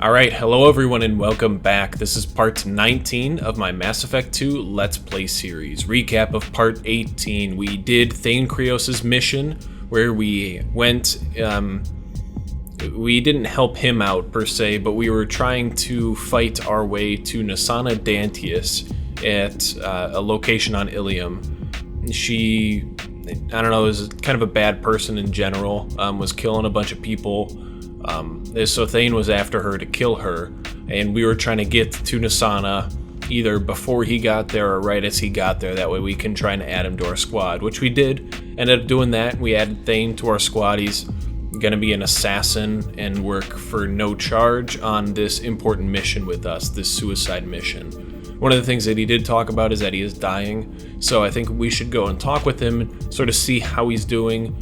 Alright, hello everyone and welcome back. This is part 19 of my Mass Effect 2 Let's Play series. Recap of part 18. We did Thane Krios' mission, where we went, we didn't help him out per se, but we were trying to fight our way to Nasana Dantius at a location on Illium. She, I don't know, is kind of a bad person in general, was killing a bunch of people. So Thane was after her to kill her, and we were trying to get to Nasana either before he got there or right as he got there. That way we can try and add him to our squad, which we did. Ended up doing that. We added Thane to our squad. He's going to be an assassin and work for no charge on this important mission with us, this suicide mission. One of the things that he did talk about is that he is dying, so I think we should go and talk with him and sort of see how he's doing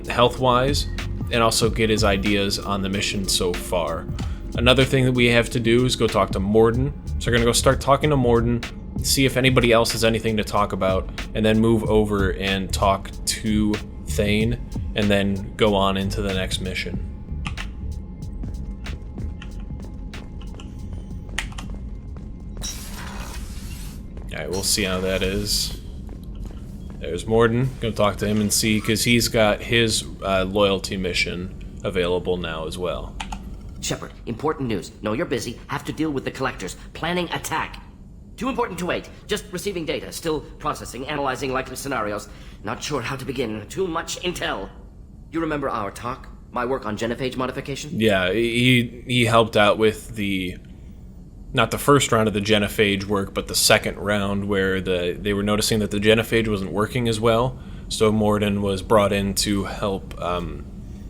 health-wise, and also get his ideas on the mission so far. Another thing that we have to do is go talk to Mordin. So we're going to go start talking to Mordin, see if anybody else has anything to talk about, and then move over and talk to Thane, and then go on into the next mission. Alright, we'll see how that is. There's Mordin. Go talk to him and see, because he's got his loyalty mission available now as well. Shepard, important news. Know you're busy. Have to deal with the collectors. Planning attack. Too important to wait. Just receiving data. Still processing, analyzing likely scenarios. Not sure how to begin. Too much intel. You remember our talk? My work on genophage modification? Yeah, he helped out with the... not the first round of the genophage work, but the second round where they were noticing that the genophage wasn't working as well. So Mordin was brought in to help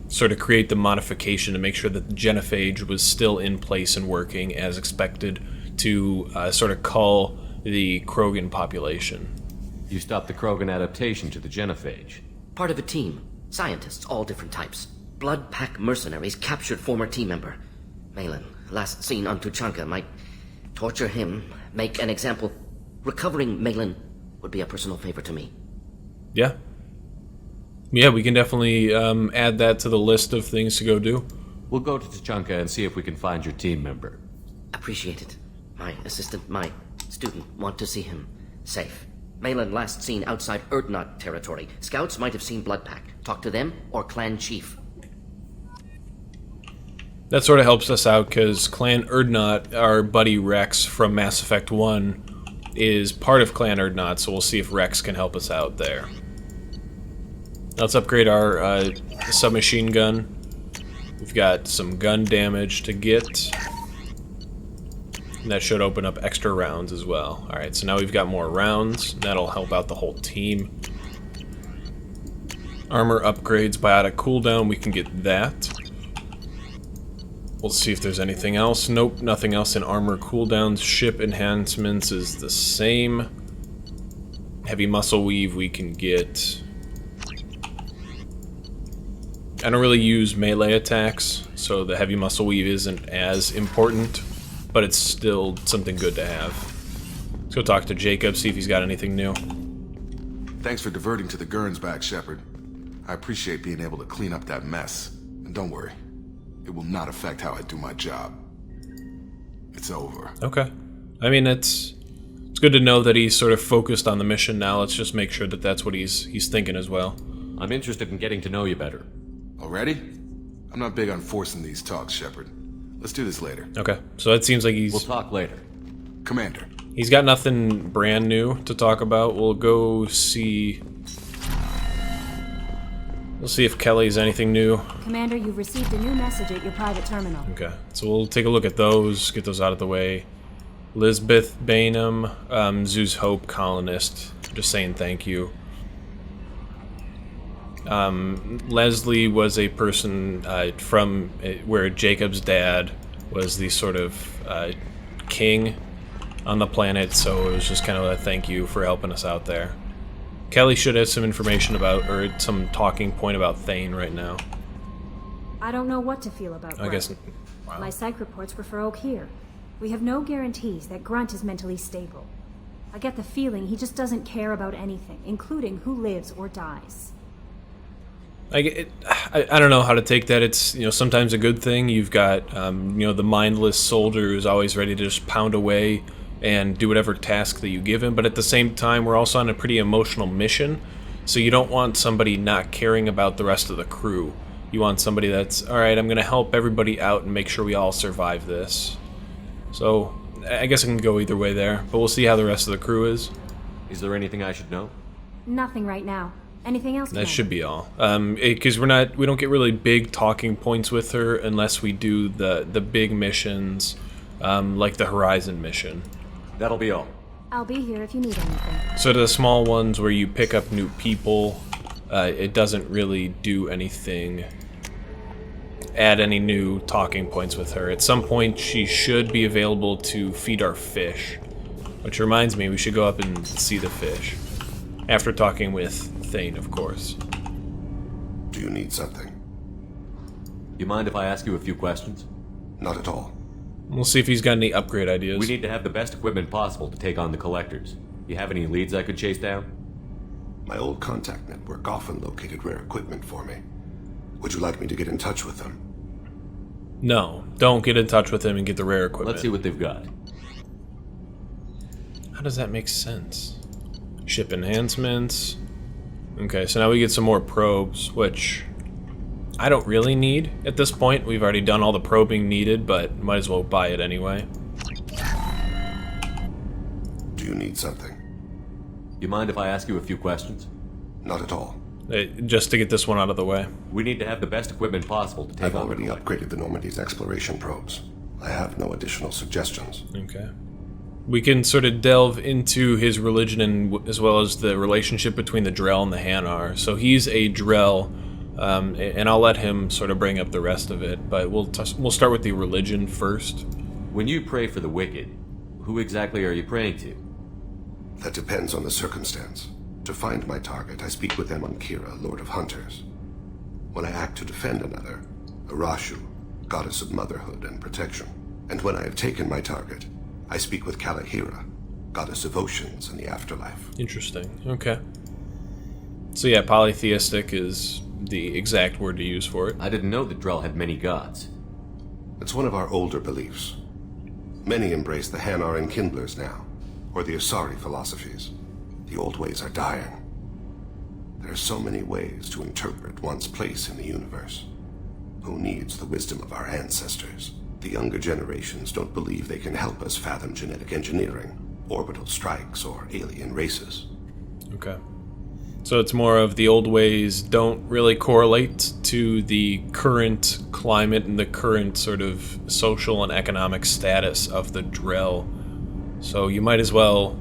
sort of create the modification to make sure that the genophage was still in place and working as expected to sort of cull the Krogan population. You stopped the Krogan adaptation to the genophage. Part of a team. Scientists, all different types. Blood Pack mercenaries captured former team member. Malin, last seen on Tuchanka, might torture him, make an example. Recovering Malin would be a personal favor to me. Yeah. Yeah, we can definitely add that to the list of things to go do. We'll go to Tuchanka and see if we can find your team member. Appreciate it. My assistant, my student, want to see him safe. Malin last seen outside Erdnot territory. Scouts might have seen Blood Pack. Talk to them or Clan Chief. That sort of helps us out, because Clan Erdnot, our buddy Rex from Mass Effect 1, is part of Clan Erdnot, so we'll see if Rex can help us out there. Let's upgrade our submachine gun. We've got some gun damage to get. And that should open up extra rounds as well. Alright, so now we've got more rounds. That'll help out the whole team. Armor upgrades, biotic cooldown, we can get that. We'll see if there's anything else. Nope, nothing else in armor cooldowns. Ship enhancements is the same. Heavy muscle weave we can get. I don't really use melee attacks, so the heavy muscle weave isn't as important, but it's still something good to have. Let's go talk to Jacob, see if he's got anything new. Thanks for diverting to the Gurns back, Shepard. I appreciate being able to clean up that mess. And don't worry. It will not affect how I do my job. It's over. Okay. I mean, it's good to know that he's sort of focused on the mission now. Let's just make sure that that's what he's thinking as well. I'm interested in getting to know you better. Already? I'm not big on forcing these talks, Shepard. Let's do this later. Okay. So it seems like We'll talk later. Commander. He's got nothing brand new to talk about. We'll go see... We'll see if Kelly's anything new. Commander, you've received a new message at your private terminal. Okay, so we'll take a look at those, get those out of the way. Lisbeth Bainham, Zeus Hope colonist, just saying thank you. Leslie was a person from where Jacob's dad was the sort of king on the planet, so it was just kind of a thank you for helping us out there. Kelly should have some information about, or some talking point about Thane right now. I don't know what to feel about Grunt. I guess... Wow. My psych reports refer Oak here. We have no guarantees that Grunt is mentally stable. I get the feeling he just doesn't care about anything, including who lives or dies. I don't know how to take that. It's, sometimes a good thing. You've got, the mindless soldier who's always ready to just pound away and do whatever task that you give him. But at the same time, we're also on a pretty emotional mission. So you don't want somebody not caring about the rest of the crew. You want somebody that's, all right, I'm going to help everybody out and make sure we all survive this. So I guess I can go either way there. But we'll see how the rest of the crew is. Is there anything I should know? Nothing right now. Anything else? That should be all. Because we don't get really big talking points with her unless we do the big missions, like the Horizon mission. That'll be all. I'll be here if you need anything. So the small ones where you pick up new people, it doesn't really do anything, add any new talking points with her. At some point, she should be available to feed our fish. Which reminds me, we should go up and see the fish. After talking with Thane, of course. Do you need something? You mind if I ask you a few questions? Not at all. We'll see if he's got any upgrade ideas. We need to have the best equipment possible to take on the collectors. You have any leads I could chase down? My old contact network often located rare equipment for me. Would you like me to get in touch with them? No, don't get in touch with him and get the rare equipment. Let's see what they've got. How does that make sense? Ship enhancements. Okay, so now we get some more probes, which I don't really need at this point. We've already done all the probing needed, but might as well buy it anyway. Do you need something? You mind if I ask you a few questions? Not at all. Just to get this one out of the way. We need to have the best equipment possible to take I've on already the collectors. upgraded the Normandy's exploration probes. I have no additional suggestions. Okay. We can sort of delve into his religion and as well as the relationship between the Drell and the Hanar. So he's a Drell, and I'll let him sort of bring up the rest of it. But we'll start with the religion first. When you pray for the wicked, who exactly are you praying to? That depends on the circumstance. To find my target, I speak with them on Kira, Lord of Hunters. When I act to defend another, Arashu, goddess of motherhood and protection. And when I have taken my target, I speak with Kalahira, goddess of oceans and the afterlife. Interesting. Okay. So yeah, polytheistic is the exact word to use for it. I didn't know that Drell had many gods. It's one of our older beliefs. Many embrace the Hanar and Kindlers now, or the Asari philosophies. The old ways are dying. There are so many ways to interpret one's place in the universe. Who needs the wisdom of our ancestors? The younger generations don't believe they can help us fathom genetic engineering, orbital strikes, or alien races. Okay. So it's more of the old ways don't really correlate to the current climate and the current sort of social and economic status of the Drell. So you might as well,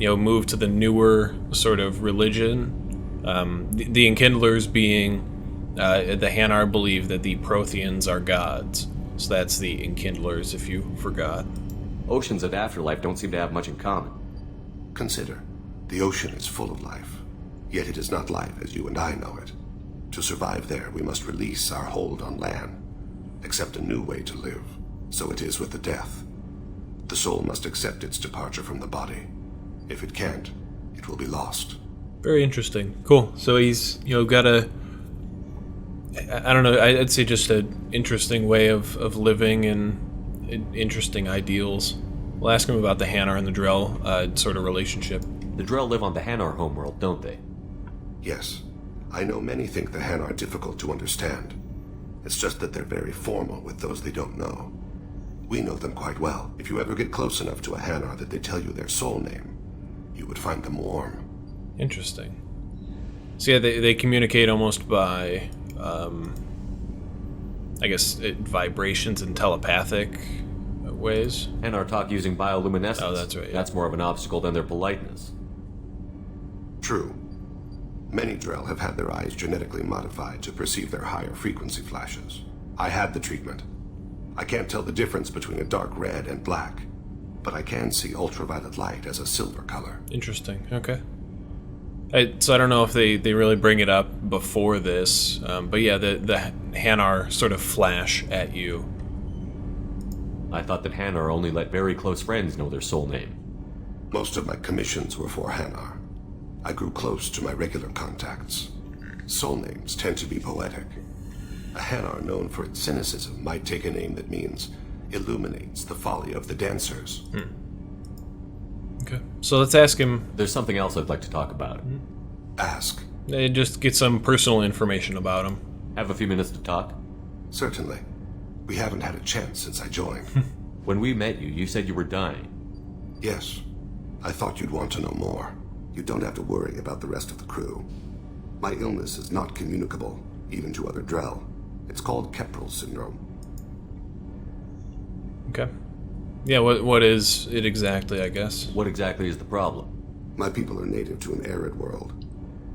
move to the newer sort of religion. The Enkindlers being, the Hanar believe that the Protheans are gods. So that's the Enkindlers, if you forgot. Oceans and afterlife don't seem to have much in common. Consider, the ocean is full of life, yet it is not life as you and I know it. To survive there, we must release our hold on land, accept a new way to live. So it is with the death. The soul must accept its departure from the body. If it can't, it will be lost. Very interesting. Cool. So he's, got a... I don't know, I'd say just an interesting way of living and interesting ideals. We'll ask him about the Hanar and the Drell sort of relationship. The Drell live on the Hanar homeworld, don't they? Yes. I know many think the Hanar are difficult to understand. It's just that they're very formal with those they don't know. We know them quite well. If you ever get close enough to a Hanar that they tell you their soul name, you would find them warm. Interesting. So yeah, they communicate almost by... I guess vibrations and telepathic ways. Hanar talk using bioluminescence. Oh, that's right. Yeah. That's more of an obstacle than their politeness. True. Many Drell have had their eyes genetically modified to perceive their higher frequency flashes. I had the treatment. I can't tell the difference between a dark red and black, but I can see ultraviolet light as a silver color. Interesting. Okay. So I don't know if they really bring it up before this, but yeah, the Hanar sort of flash at you. I thought that Hanar only let very close friends know their soul name. Most of my commissions were for Hanar. I grew close to my regular contacts. Soul names tend to be poetic. A Hanar known for its cynicism might take a name that means illuminates the folly of the dancers. Okay. So let's ask him. There's something else I'd like to talk about. Ask. Just get some personal information about him. Have a few minutes to talk? Certainly. We haven't had a chance since I joined. When we met you, you said you were dying. Yes. I thought you'd want to know more. You don't have to worry about the rest of the crew. My illness is not communicable, even to other Drell. It's called Keprel syndrome. Okay. Yeah, what is it exactly, I guess? What exactly is the problem? My people are native to an arid world.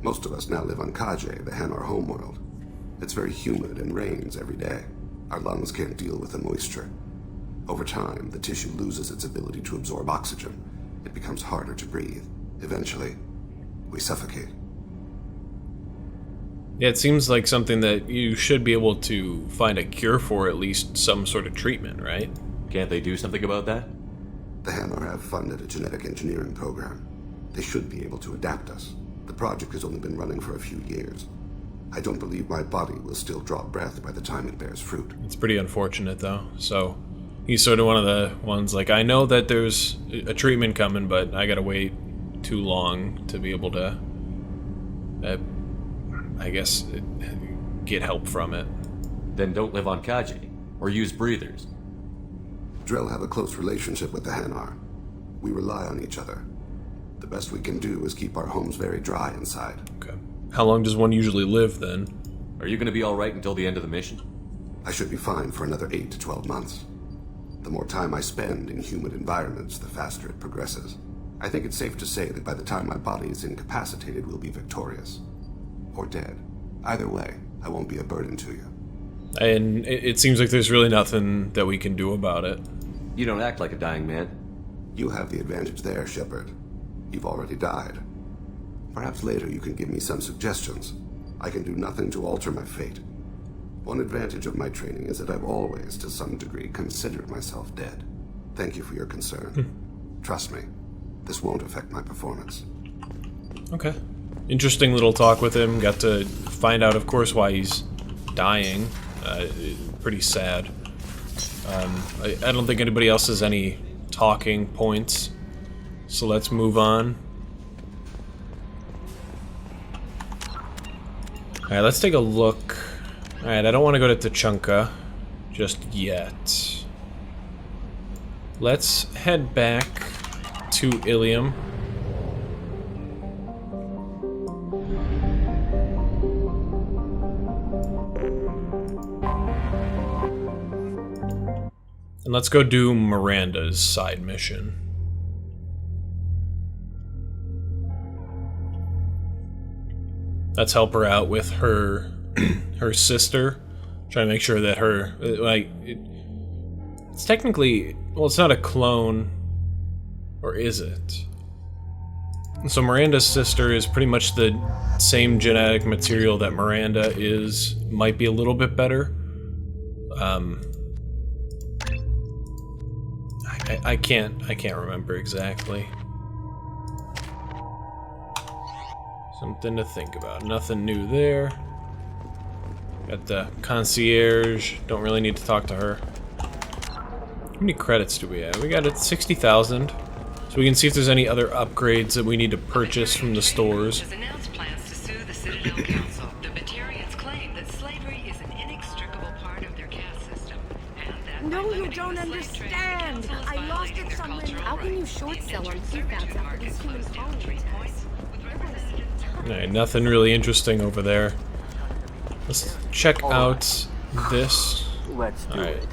Most of us now live on Kaje, the Hanar homeworld. It's very humid and rains every day. Our lungs can't deal with the moisture. Over time, the tissue loses its ability to absorb oxygen. It becomes harder to breathe. Eventually, we suffocate. Yeah, it seems like something that you should be able to find a cure for, at least some sort of treatment, right? Can't they do something about that? The Hanar have funded a genetic engineering program. They should be able to adapt us. The project has only been running for a few years. I don't believe my body will still draw breath by the time it bears fruit. It's pretty unfortunate, though. So, he's sort of one of the ones, like, I know that there's a treatment coming, but I gotta wait too long to be able to, I guess, get help from it. Then don't live on Kaji, or use breathers. Drell have a close relationship with the Hanar. We rely on each other. The best we can do is keep our homes very dry inside. Okay. How long does one usually live, then? Are you going to be alright until the end of the mission? I should be fine for another 8 to 12 months. The more time I spend in humid environments, the faster it progresses. I think it's safe to say that by the time my body is incapacitated, we'll be victorious. Or dead. Either way, I won't be a burden to you. And it seems like there's really nothing that we can do about it. You don't act like a dying man. You have the advantage there, Shepard. You've already died. Perhaps later you can give me some suggestions. I can do nothing to alter my fate. One advantage of my training is that I've always, to some degree, considered myself dead. Thank you for your concern. Trust me, this won't affect my performance. Okay. Interesting little talk with him. Got to find out, of course, why he's dying. Pretty sad. I don't think anybody else has any talking points. So let's move on. Alright, let's take a look. Alright, I don't want to go to Tachanka just yet. Let's head back to Illium. And let's go do Miranda's side mission. Let's help her out with her her sister. Try to make sure that her it's technically, well, it's not a clone, or is it? So Miranda's sister is pretty much the same genetic material that Miranda is. Might be a little bit better. I can't remember exactly. Something to think about. Nothing new there. Got the concierge. Don't really need to talk to her. How many credits do we have? We got it 60,000. So we can see if there's any other upgrades that we need to purchase from the stores. Has announced plans to sue the Citadel Council. The Batarians claim that slavery is an inextricable part of their caste system, and that No, by you limiting don't the slave trade, the understand. council is I lost violating it their somewhere. cultural How can you rights. short The sell on indentured food servitude facts after market these human closed down colony 3 tests? points, with representatives Alright, nothing really interesting over there. Let's check out this. Let's do Alright. it.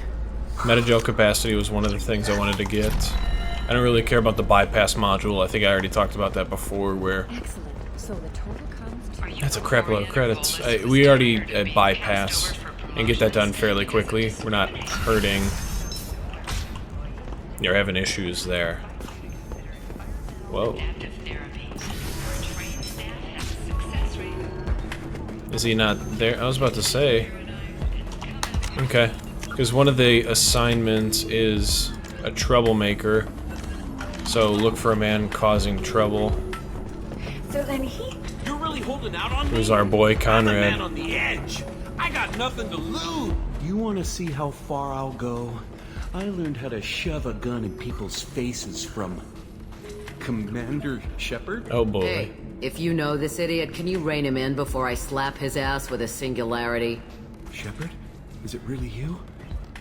Metagel capacity was one of the things I wanted to get. I don't really care about the bypass module. I think I already talked about that before, where Excellent. So the total comes to... that's a crap load of credits. We already bypass and get that done fairly quickly. We're not hurting. You're having issues there. Whoa. adaptive therapy. Our trained staff has a success rate. Is he not there? I was about to say. Okay. Because one of the assignments is a troublemaker. So look for a man causing trouble. So then he... You're really holding out on me? Who's our boy I'm a Conrad? man on the edge. I got nothing to lose. You want to see how far I'll go? I learned how to shove a gun in people's faces from Commander Shepard. Oh boy. Hey, if you know this idiot, can you rein him in before I slap his ass with a singularity? Shepard? Is it really you?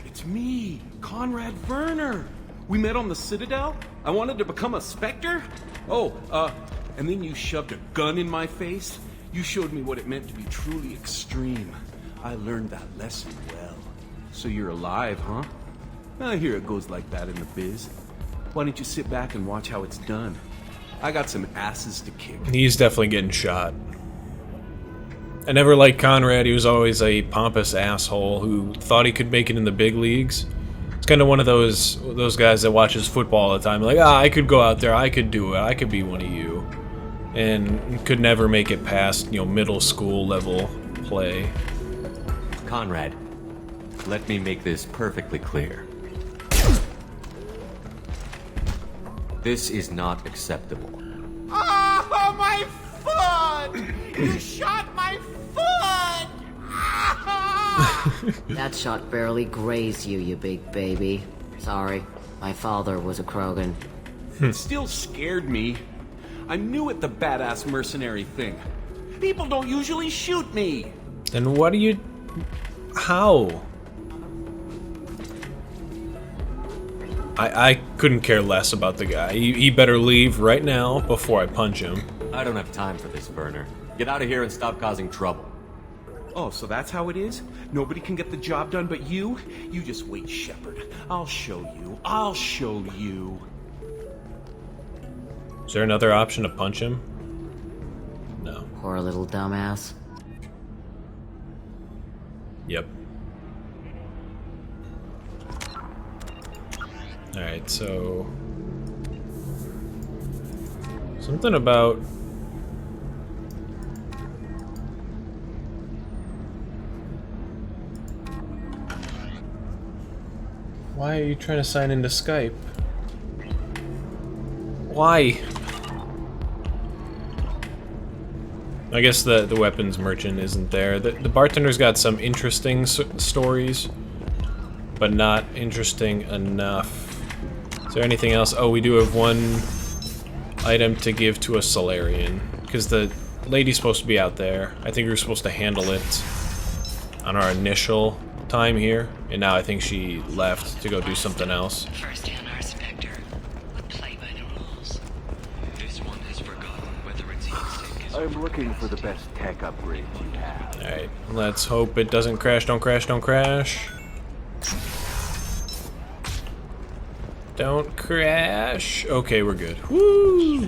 It's me, Conrad Werner. We met on the Citadel. I wanted to become a Spectre. And then you shoved a gun in my face. You showed me what it meant to be truly extreme. I learned that lesson well. So you're alive, huh? I hear it goes like that in the biz. Why don't you sit back and watch how it's done? I got some asses to kick. He's definitely getting shot. I never liked Conrad. He was always a pompous asshole who thought he could make it in the big leagues. It's kind of one of those guys that watches football all the time. Like, I could go out there. I could do it. I could be one of you. And could never make it past, middle school level play. Conrad, let me make this perfectly clear. This is not acceptable. Oh, my foot! You shot my foot! That shot barely grazed you, you big baby. Sorry, my father was a Krogan. It still scared me. I'm new at the badass mercenary thing. People don't usually shoot me. Then what do you... How? I couldn't care less about the guy. He better leave right now before I punch him. I don't have time for this, Werner. Get out of here and stop causing trouble. Oh, so that's how it is? Nobody can get the job done but you? You just wait, Shepard. I'll show you. I'll show you. Is there another option to punch him? No. Poor little dumbass. Yep. Alright, so... Something about... Why are you trying to sign into Skype? Why? I guess the weapons merchant isn't there. The bartender's got some interesting stories, but not interesting enough. Is there anything else? Oh, we do have one item to give to a Solarian, because the lady's supposed to be out there. I think we were supposed to handle it on our initial time here, and now I think she left to go do something else. First in our Spectre would play by the rules. This one has forgotten whether its heat sink is... I'm looking for the best tech upgrade you have. Alright, let's hope it doesn't crash. Don't crash, don't crash. Don't crash. Okay, we're good. Woo!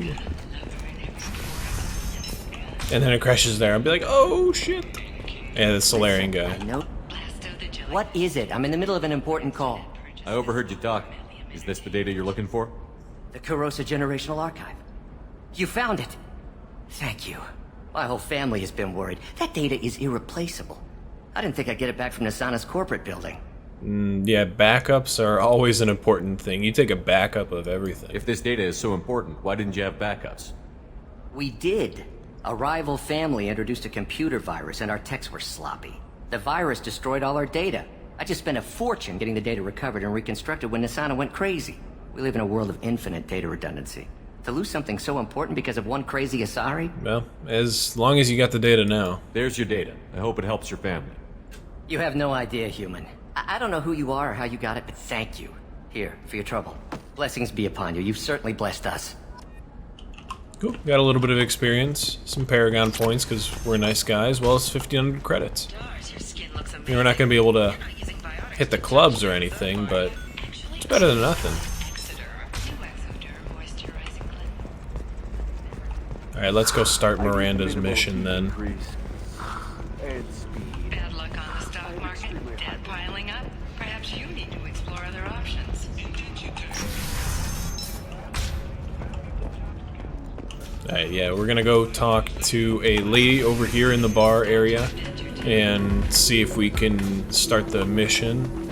And then it crashes there. I'll be like, oh shit. Yeah, the Solarian guy. Nope. What is it? I'm in the middle of an important call. I overheard you talk. Is this the data you're looking for? The Corrosa Generational Archive. You found it. Thank you. My whole family has been worried. That data is irreplaceable. I didn't think I'd get it back from Nasana's corporate building. Yeah, backups are always an important thing. You take a backup of everything. If this data is so important, why didn't you have backups? We did. A rival family introduced a computer virus and our techs were sloppy. The virus destroyed all our data. I just spent a fortune getting the data recovered and reconstructed when Nasana went crazy. We live in a world of infinite data redundancy. To lose something so important because of one crazy Asari? Well, as long as you got the data now. There's your data. I hope it helps your family. You have no idea, human. I don't know who you are or how you got it, but thank you. Here, for your trouble. Blessings be upon you. You've certainly blessed us. Cool. Got a little bit of experience, some Paragon points because we're nice guys, well as 1,500 credits. We're not going to be able to hit the clubs or anything, but it's better than nothing. Alright, let's go start Miranda's mission then. Bad luck on the stock market, debt piling up. Perhaps you need to explore other options. Alright, yeah, we're gonna go talk to a lady over here in the bar area and see if we can start the mission.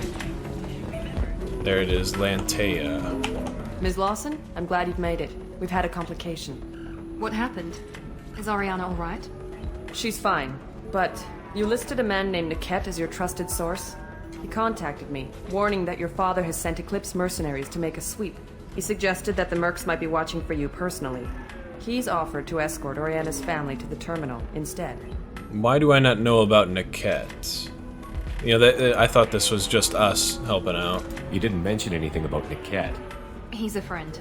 There it is, Lantea. Ms. Lawson, I'm glad you've made it. We've had a complication. What happened? Is Ariana all right? She's fine, but you listed a man named Niket as your trusted source. He contacted me, warning that your father has sent Eclipse mercenaries to make a sweep. He suggested that the mercs might be watching for you personally. He's offered to escort Oriana's family to the terminal instead. Why do I not know about Niket? You know, I thought this was just us helping out. You didn't mention anything about Niket. He's a friend.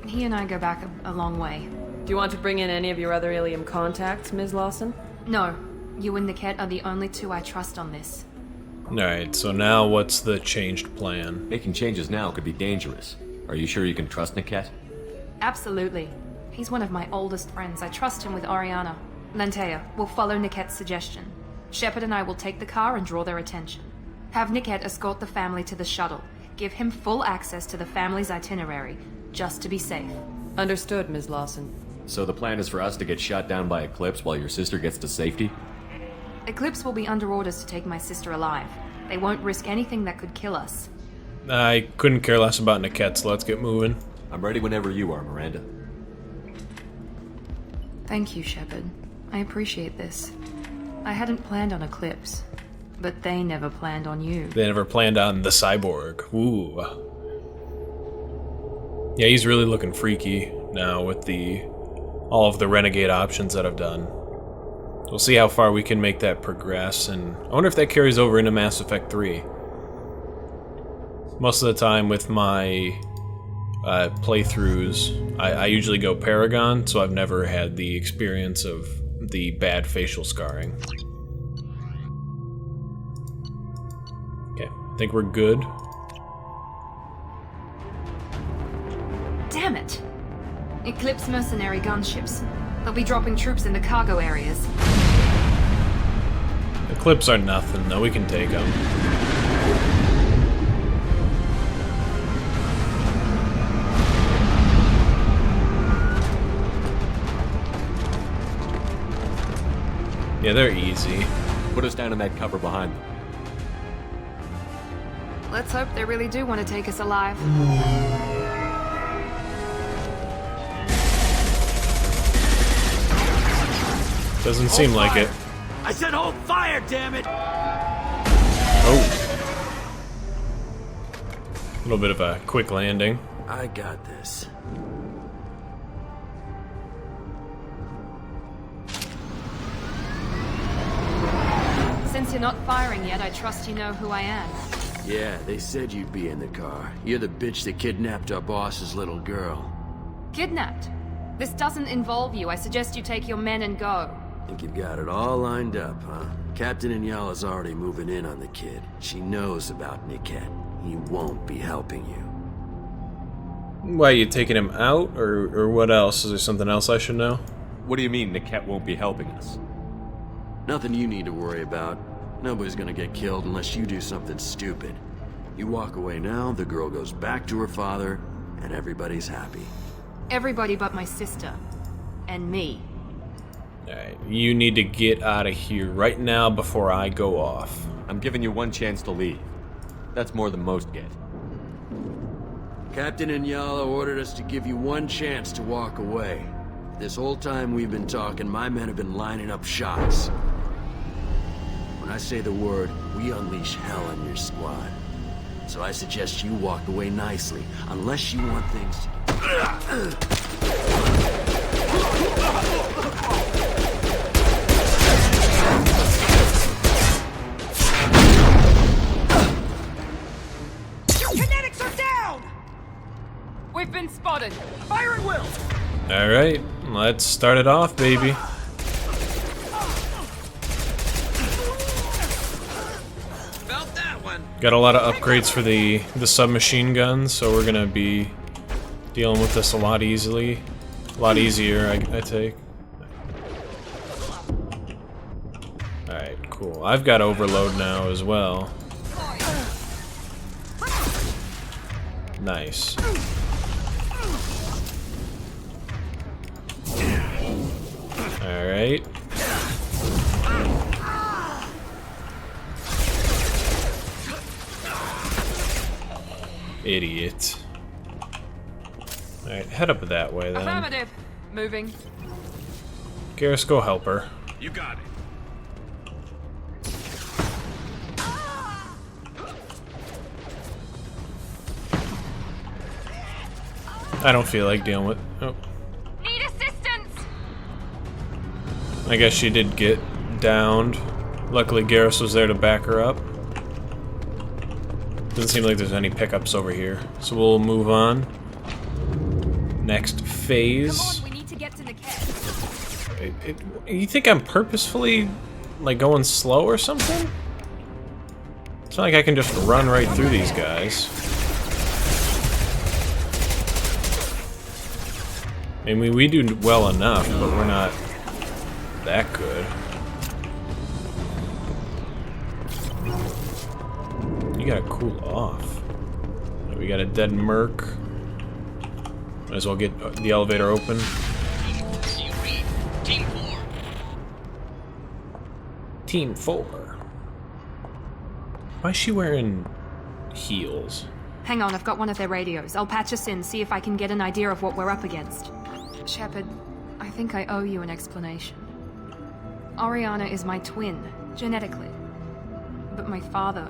He and I go back a long way. Do you want to bring in any of your other Illium contacts, Ms. Lawson? No. You and Niket are the only two I trust on this. Alright, so now what's the changed plan? Making changes now could be dangerous. Are you sure you can trust Niket? Absolutely. He's one of my oldest friends. I trust him with Oriana. Lantea, we'll follow Niket's suggestion. Shepard and I will take the car and draw their attention. Have Niket escort the family to the shuttle. Give him full access to the family's itinerary, just to be safe. Understood, Ms. Lawson. So the plan is for us to get shot down by Eclipse while your sister gets to safety? Eclipse will be under orders to take my sister alive. They won't risk anything that could kill us. I couldn't care less about Niket, so let's get moving. I'm ready whenever you are, Miranda. Thank you, Shepard. I appreciate this. I hadn't planned on Eclipse, but they never planned on you. They never planned on the cyborg. Ooh. Yeah, he's really looking freaky now with all of the Renegade options that I've done. We'll see how far we can make that progress, and I wonder if that carries over into Mass Effect 3. Most of the time with my playthroughs, I usually go Paragon, so I've never had the experience of the bad facial scarring. Okay, I think we're good. Damn it! Eclipse mercenary gunships. They'll be dropping troops in the cargo areas. Eclipse are nothing, though. We can take them. Yeah, they're easy. Put us down in that cover behind them. Let's hope they really do want to take us alive. Doesn't seem like it. I said hold fire, damn it! Oh. A little bit of a quick landing. I got this. Since you're not firing yet, I trust you know who I am. Yeah, they said you'd be in the car. You're the bitch that kidnapped our boss's little girl. Kidnapped? This doesn't involve you. I suggest you take your men and go. Think you've got it all lined up, huh? Captain Inyala's already moving in on the kid. She knows about Niket. He won't be helping you. Why, you taking him out, or what else? Is there something else I should know? What do you mean Niket won't be helping us? Nothing you need to worry about. Nobody's gonna get killed unless you do something stupid. You walk away now, the girl goes back to her father, and everybody's happy. Everybody but my sister. And me. Alright, you need to get out of here right now before I go off. I'm giving you one chance to leave. That's more than most get. Captain Inyala ordered us to give you one chance to walk away. This whole time we've been talking, my men have been lining up shots. When I say the word, we unleash hell on your squad. So I suggest you walk away nicely, unless you want things to... Kinetics are down! We've been spotted. Fire at will! Alright, let's start it off, baby. Got a lot of upgrades for the submachine guns, so we're gonna be dealing with this a lot easier, I take. Alright, cool. I've got overload now as well. Nice. Alright. Idiot. Alright, head up that way then. Affirmative. Moving. Garrus, go help her. You got it. I don't feel like dealing with... Oh. Need assistance! I guess she did get downed. Luckily, Garrus was there to back her up. Doesn't seem like there's any pickups over here. So we'll move on. Next phase. Come on, we need to get to Niket. You think I'm purposefully, like, going slow or something? It's not like I can just run right through these guys. I mean, we do well enough, but we're not that good. You gotta cool off. We got a dead merc. Might as well get the elevator open. Team 4. Team 4. Why is she wearing heels? Hang on, I've got one of their radios. I'll patch us in, see if I can get an idea of what we're up against. Shepard, I think I owe you an explanation. Oriana is my twin, genetically. But my father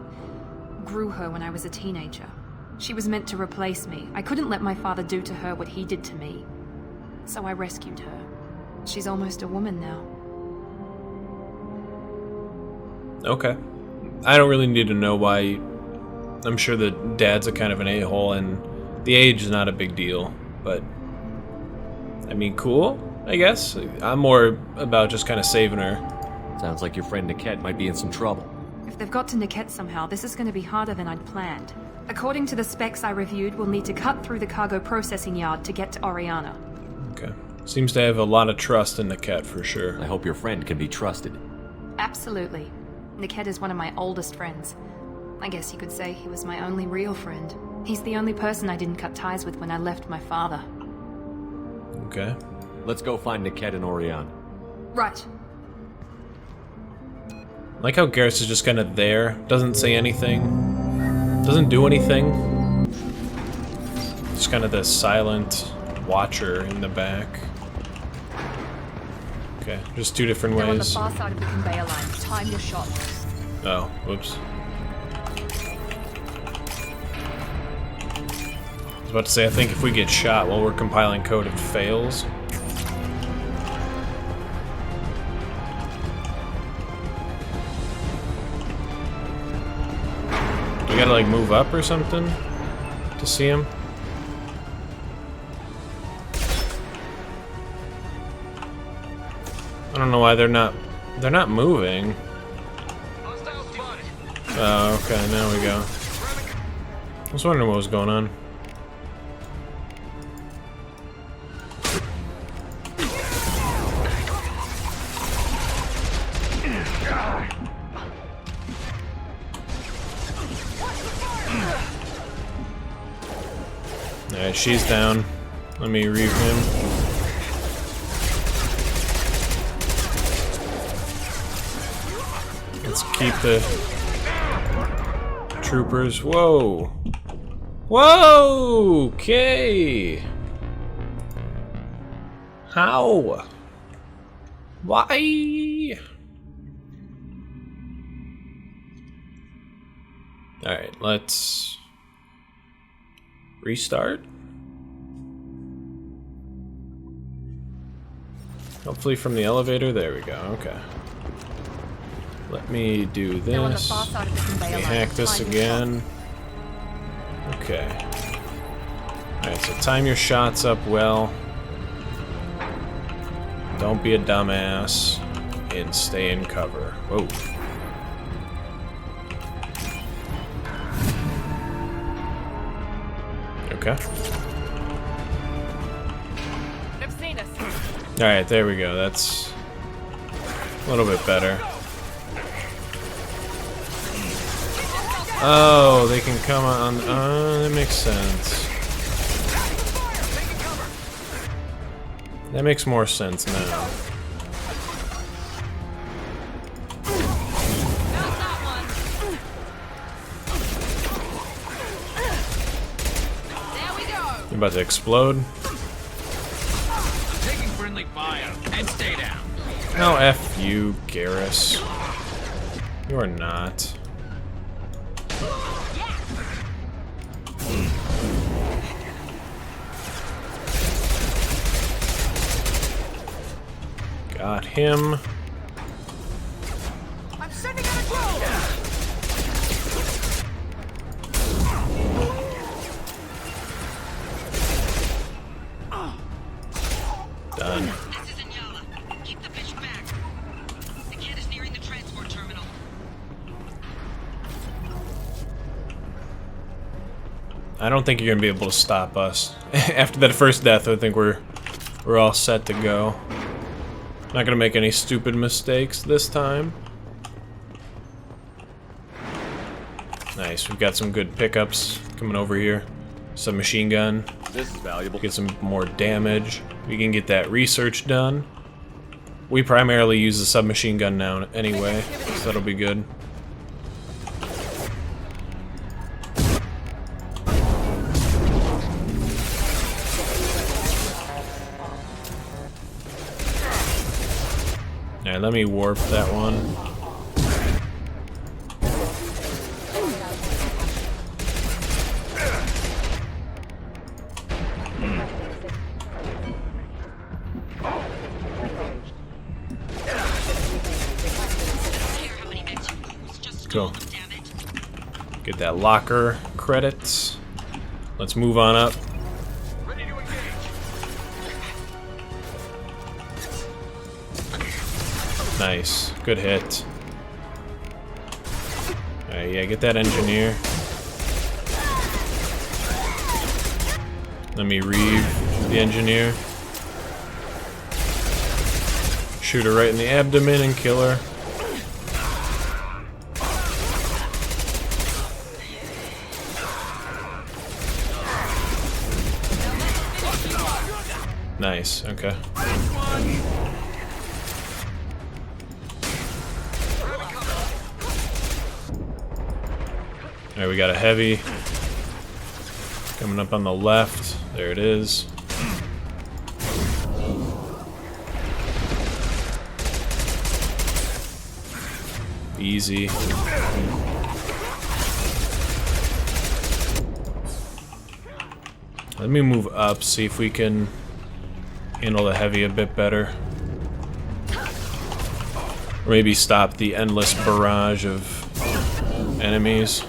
grew her when I was a teenager. She was meant to replace me. I couldn't let my father do to her what he did to me. So I rescued her. She's almost a woman now. Okay. I don't really need to know why. I'm sure that Dad's a kind of an a-hole, and the age is not a big deal, but I mean, cool, I guess. I'm more about just kind of saving her. Sounds like your friend Niket might be in some trouble. If they've got to Niket somehow, this is going to be harder than I'd planned. According to the specs I reviewed, we'll need to cut through the cargo processing yard to get to Oriana. Okay. Seems to have a lot of trust in Niket, for sure. I hope your friend can be trusted. Absolutely. Niket is one of my oldest friends. I guess you could say he was my only real friend. He's the only person I didn't cut ties with when I left my father. Okay. Let's go find Niket and Oriana. Right. Like how Garrus is just kind of there, doesn't say anything, doesn't do anything. Just kind of the silent watcher in the back. Okay, just two different They're on the ways. far side of the conveyor line. Time your shot. Oh, whoops. I was about to say, I think if we get shot while we're compiling code, it fails. We gotta like move up or something to see him. I don't know why they're not moving. Oh, okay, now we go. I was wondering what was going on. Alright, she's down. Let me read him. Let's keep the troopers. Whoa! Whoa! Okay! How? Why? Alright, let's restart. Hopefully from the elevator. There we go. Okay. Let me do this. Let me hack this again. Okay. Alright, so time your shots up well. Don't be a dumbass. And stay in cover. Whoa. Okay. Alright, there we go. That's a little bit better. Oh, they can come on. That makes sense. That makes more sense now. You about to explode? Taking friendly fire and stay down. No, F you, Garrus. You are not. Got him. I'm sending out a drone! Done. This is Inyala. Keep the bitch back. The kid is nearing the transport terminal. I don't think you're gonna be able to stop us. After that first death, I think we're all set to go. Not gonna make any stupid mistakes this time. Nice, we've got some good pickups coming over here. Submachine gun. This is valuable. Get some more damage. We can get that research done. We primarily use the submachine gun now anyway, so that'll be good. Alright, let me warp that one. Go. Get that locker credits. Let's move on up. Nice. Good hit. Alright, yeah, get that engineer. Let me reeve the engineer. Shoot her right in the abdomen and kill her. Nice, okay. Alright, we got a heavy coming up on the left. There it is. Easy. Let me move up, see if we can handle the heavy a bit better. Or maybe stop the endless barrage of enemies.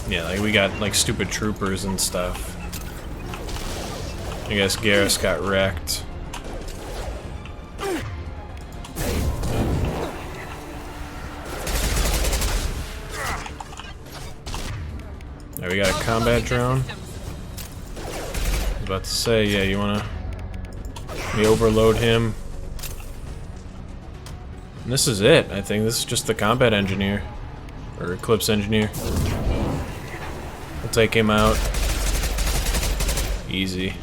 Yeah, like we got like stupid troopers and stuff. I guess Garrus got wrecked. There, we got a combat drone. I was about to say, yeah, you wanna let me overload him. And this is it, I think. This is just the combat engineer. Or Eclipse engineer. We'll take him out. Easy.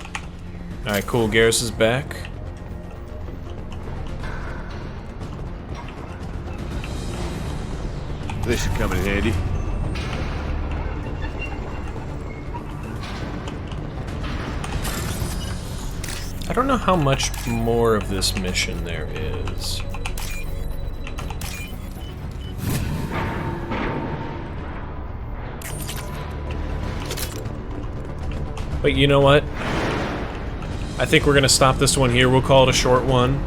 Alright, cool. Garrus is back. This should come in handy. I don't know how much more of this mission there is. But you know what? I think we're gonna stop this one here. We'll call it a short one.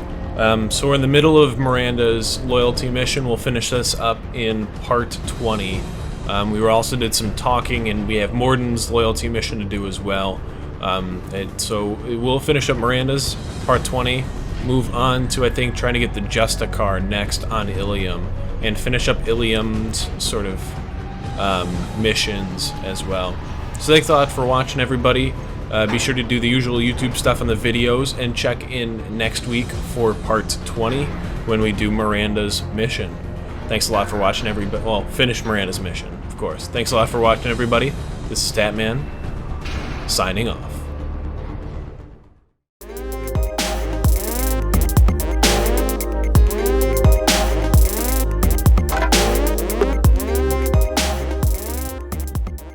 So we're in the middle of Miranda's loyalty mission. We'll finish this up in part 20. We also did some talking, and we have Mordin's loyalty mission to do as well. So we'll finish up Miranda's part 20, move on to, I think, trying to get the Justa car next on Illium, and finish up Illium's sort of missions as well. So thanks a lot for watching, everybody. Be sure to do the usual YouTube stuff on the videos, and check in next week for part 20 when we do Miranda's mission. Thanks a lot for watching, everybody. Well, finish Miranda's mission, of course. Thanks a lot for watching, everybody. This is Tatman, signing off.